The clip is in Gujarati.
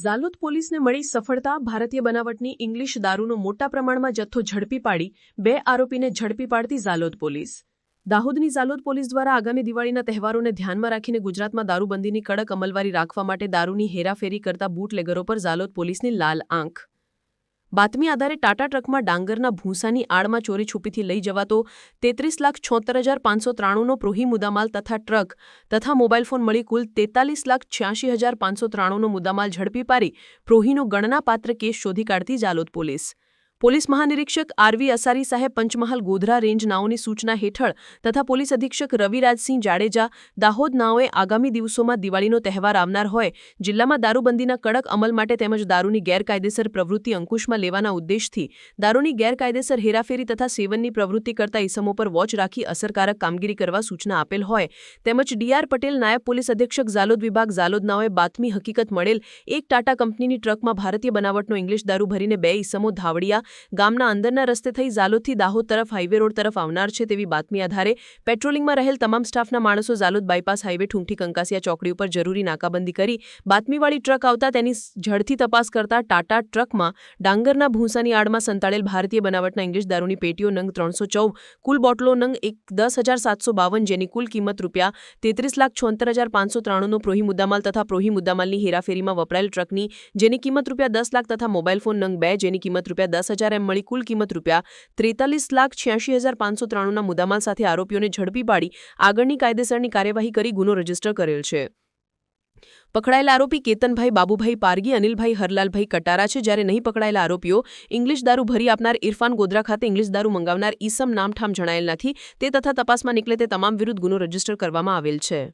ઝાલોદ પોલીસને મળી સફળતા। ભારતીય બનાવટની ઇંગ્લિશ દારૂનો મોટા પ્રમાણમાં જથ્થો ઝડપી પાડી 2 આરોપીને ઝડપી પાડતી ઝાલોદ પોલીસ। દાહોદની ઝાલોદ પોલીસ દ્વારા આગામી દિવાળીના તહેવારોને ધ્યાનમાં રાખીને ગુજરાતમાં દારૂબંધીની કડક અમલવારી રાખવા માટે દારૂની હેરાફેરી કરતા બૂટલેગરો પર ઝાલોદ પોલીસની લાલ આંખ। બાતમી આધારે ટાટા ટ્રકમાં ડાંગરના ભૂસાની આડમાં ચોરી છુપીથી લઈ જવાતો 33,76,593નો પ્રોહી મુદ્દામાલ તથા ટ્રક તથા મોબાઈલ ફોન મળી કુલ 43,86,593નો મુદ્દામાલ ઝડપી પાડી પ્રોહીનો ગણનાપાત્ર કેસ શોધી કાઢતી ઝાલોદ પોલીસ। પોલીસ મહાનિરીક્ષક આરવી અસારી સાહેબ પંચમહાલ ગોધરા રેન્જ નાઓની સૂચના હેઠળ તથા પોલીસ અધિક્ષક રવિરાજસિંહ જાડેજા દાહોદ નાઓએ આગામી દિવસોમાં દિવાળીનો તહેવાર આવનાર હોય જિલ્લામાં દારૂબંધીના કડક અમલ માટે તેમજ દારૂની ગેરકાયદેસર પ્રવૃત્તિ અંકુશમાં લેવાના ઉદ્દેશથી દારૂની ગેરકાયદેસર હેરાફેરી તથા સેવનની પ્રવૃત્તિ કરતા ઇસમો પર વોચ રાખી અસરકારક કામગીરી કરવા સૂચના આપેલ હોય તેમજ ડીઆર પટેલ નાયબ પોલીસ અધિક્ષક ઝાલોદ વિભાગ ઝાલોદ નાઓએ બાતમી હકીકત મળેલ એક ટાટા કંપનીની ટ્રકમાં ભારતીય બનાવટનો ઇંગ્લિશ દારૂ ભરીને 2 ઇસમો ધાવડિયા ગામના અંદરના રસ્તે થઈ ઝાલોદથી દાહોદ તરફ હાઈવે રોડ તરફ આવનાર છે તેવી બાતમી આધારે પેટ્રોલિંગમાં રહેલ તમામ સ્ટાફના માણસો ઝાલોદ બાયપાસ હાઈવે ઠુંઠી કંકાસિયા ચોકડી ઉપર જરૂરી નાકાબંધી કરી બાતમીવાળી ટ્રક આવતા તેની ઝડપથી તપાસ કરતા ટાટા ટ્રકમાં ડાંગરના ભૂસાની આડમાં સંતાડેલ ભારતીય બનાવટના ઇંગ્લિશ દારૂની પેટીઓ નંગ 314 કુલ બોટલો નંગ 10,752 જેની કુલ કિંમત ₹33,76,593નો પ્રોહી મુદ્દામાલ તથા પ્રોહી મુદ્દામાલની હેરાફેરીમાં વપરાયેલ ટ્રકની જેની કિંમત ₹10 લાખ તથા મોબાઈલ ફોન નંગ 2 જેની કિંમત ₹10,000 એમ મળી કુલ કિંમત ₹43,86,593ના મુદ્દામાલ સાથે આરોપીઓને ઝડપી પાડી આગળની કાયદેસરની કાર્યવાહી કરી ગુનો રજીસ્ટર કરેલ છે। પકડાયેલા આરોપી કેતનભાઈ બાબુભાઈ પારગી અનિલભાઈ હરલાલભાઈ કટારા છે જ્યારે નહીં પકડાયેલા આરોપીઓ ઇંગ્લિશ દારૂ ભરી આપનાર ઇરફાન ગોધરા ખાતે ઇંગ્લિશ દારૂ મંગાવનાર ઈસમ નામઠામ જણાયેલ નથી તે તથા તપાસમાં નીકળે તે તમામ વિરુદ્ધ ગુનો રજીસ્ટર કરવામાં આવેલ છે।